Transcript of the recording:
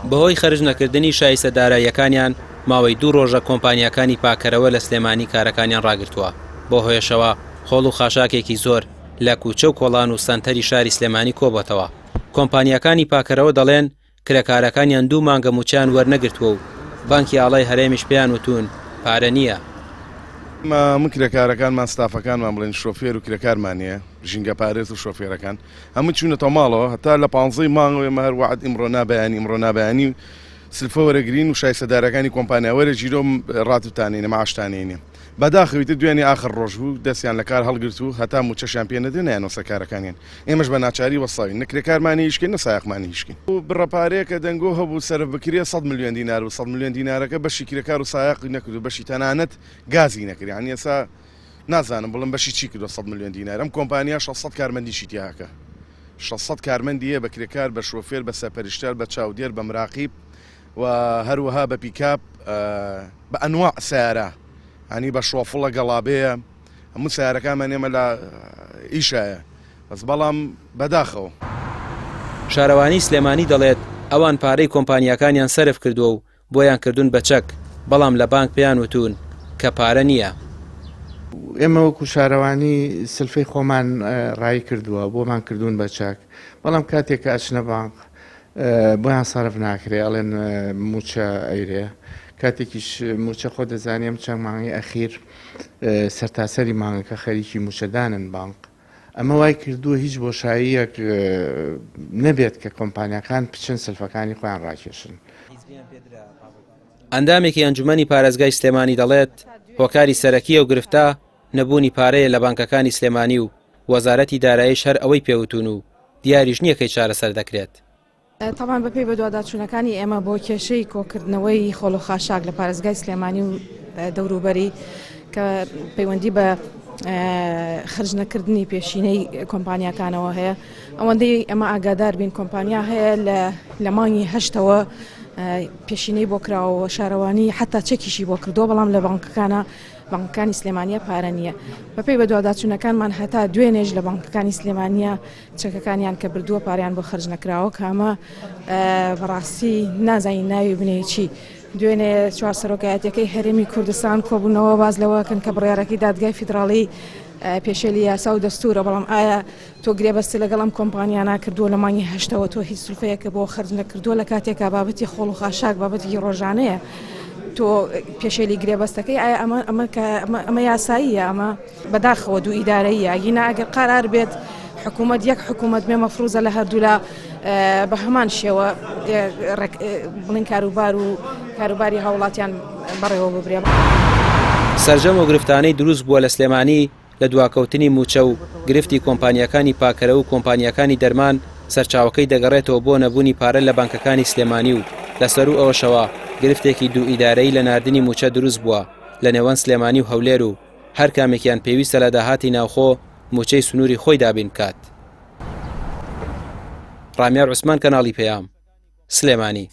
بەهۆی خەرج نەکردنی شایستەداراییەکانیان ماوەی 2 ڕۆژە کۆمپانیەکانی پاکەرەوە لە سلێمانی کارەکانیان ڕاگرتووە. بۆ هۆیشەوە خۆڵ و خاشاکێکی زۆر لە کوچە و کۆڵان و سەنتەری شاری سلێمانی کۆبەتەوە. کۆمپانیەکانی پاکەرەوە دەڵێن کرێکارەکانیان 2 مانگە موچیان وەرنەگرتووە و بانکی ئاڵای هەرێمیش پێیان وتون پارە نییە. من کرێکارەکانمان ستافەکانمان بڵێن شۆفێر و کرێکارمانە ژینگە پارێز و شۆفێرەکان هەموو چوونەتەوە ماڵەوە هەتا لە 15 مانگەوە مە هەر وعد ئیمڕۆ نابیانی سلفە وەرەگرین و شایستەدارەکانی کۆمپانیا وەرە جیرۆم ڕاتوتانینە مەعاشتانینە بەداخەویتە دوێنێ ئاخر ڕۆژ بوو دەستیان لە کار هەڵگرت و هەتا موچەشیان پێ نەدێنیان وەسەکارەکانیان ئێمەش بە ناچاری وەساوین نەکرێکارمانی هیچکن نەسایەقمانی هیچکن و بڕەپارەیە کە دەنگۆ هەبوو سەرف بکرێ 100 میلیۆن دینار و 100 میلیۆن دینارەکە بەشی کرێکار و سایەقی نەکرد و بەشی تەنانەت گازی نەکرد یعنی ئێستا نازانم بڵم بەشی چی کردو 100 میلیۆن دینار ئەم کۆمپانیا 600 کارمەندیشی تیاکە 600 کارمەندیە بە کرێکار بە شۆفێر بە سەپەرشتار بە چاودێر بە مراقیب و هەروەها بە پیکاپ بە ئەنواع سیارە هەنی بە شۆفڵە گەڵابەیە هەموو سیارەکانمان ئێمە لە ئیشایە بەس بەڵام بەداخەوە شارەوانی سلێمانی دەڵێت ئەوان پارەی کۆمپانیەکانیان سەرف کردووە و بۆیان کردوون بە چەک بەڵام لە بانک پێیان وتون کە پارە نییە. ئێمە وەکو شارەوانی سلفەی خۆمان ڕای کردووە بۆمان کردوون بە چاک بەڵام کاتێک ئاچنە بانک بۆیان سەرف ناکرێ ئەڵێن موچە ئەیرێ کاتێکیش موچە خۆ دەزانیم چەند مانگی ئەخیر سەرتاسەری مانگەکە خەریکی موچەدانن بانک ئەمە وای کردووە هیچ بۆشاییەک نەبێت کە کۆمپانیەکان بچن سلفەکانی خۆیان ڕاکێشن. ئەندامێکی ئەنجومەنی پارێزگای سلێمانی دەڵێت هۆکاری سەرەکیە و گرفتە نەبوونی پارەیە لە بانکەکانی سلێمانی و وەزارەتی داراییش هەر ئەوەی پێوتون و دیاریش نییە کەی چارەسەر دەکرێت. تاوان بەپێی بە دوواداچوونەکانی ئێمە بۆ کێشەی کۆکردنەوەی خۆڵ و خاشاک لە پارێزگای سلێمانی و دەوروبەری کە پەیوەندی بە خرج نەکردنی پێشینەی کۆمپانیەکانەوە هەیە ئەوەندەی ئەمە ئاگادار بین کۆمپانیا هەیە لە مانگی هەشتەوە پێشینەی بۆ کراوە شارەوانی حتا چەکیشی بۆ کردو بەڵام لە بانکەکانی سلێمانیە پارە نییە بەپێی بە دوواداچوونەکانمان هەتا دوێنێژ لە بانکەکانی سلێمانیە چەکەکانیان کە بردووە پاریان بۆ خرج نەکراوە کامە بەڕاستی نازانی ناوی بنێ چی دوێنێ چوار سەرۆکایەتەکەی هەرێمی کوردستان کۆبوونەوە باز لەوەکەن کە بڕیارەکەی دادگای فیدراڵی پێشێلی یاسا و دەستورە بەڵام ئایا تۆ گرێبەستی لەگەڵ ئەم کۆمپانیانە کردووە لە مانگی هەشتەوە تۆ هیچ سلفەیەکە بۆ خرج نەکردووە لە کاتێکا بابەتی خۆڵ و خاشاک بابەتی ڕۆژانەیە تۆ پێشێلی گرێبەستەکەی ئایا ئەمە یاساییە ئەمە بەداخەوە دوو ئیدارەیە گینا ئەگەر قرار بێت حکوومەت یەک حکوومەت بێ مەفروزە لە هەردوو لە بە هەمان شێوە بڵین کاروباری هاوڵاتیان بەڕێوە ببرێ. سەرجەم و گرفتانەی دروست بووە لە سلێمانی لە دواکەوتنی موچە و گرفتی کۆمپانیەکانی پاکەرە و کۆمپانیەکانی دەرمان سەرچاوەکەی دەگەڕێتەوە بۆ نەبوونی پارە لە بانکەکانی سلێمانی و لەسەر و ئەوەشەوە گرفتێکی دوو ئیدارەی لە ناردنی موچە دروست بووە لە نێوان سلێمانی و هەولێر و هەر کامێکیان پێویستە لە داهاتی ناوخۆ موچەی سنووری خۆی دابین بکات. ڕامیار عوسمان کەناڵی پەیام سلێمانی.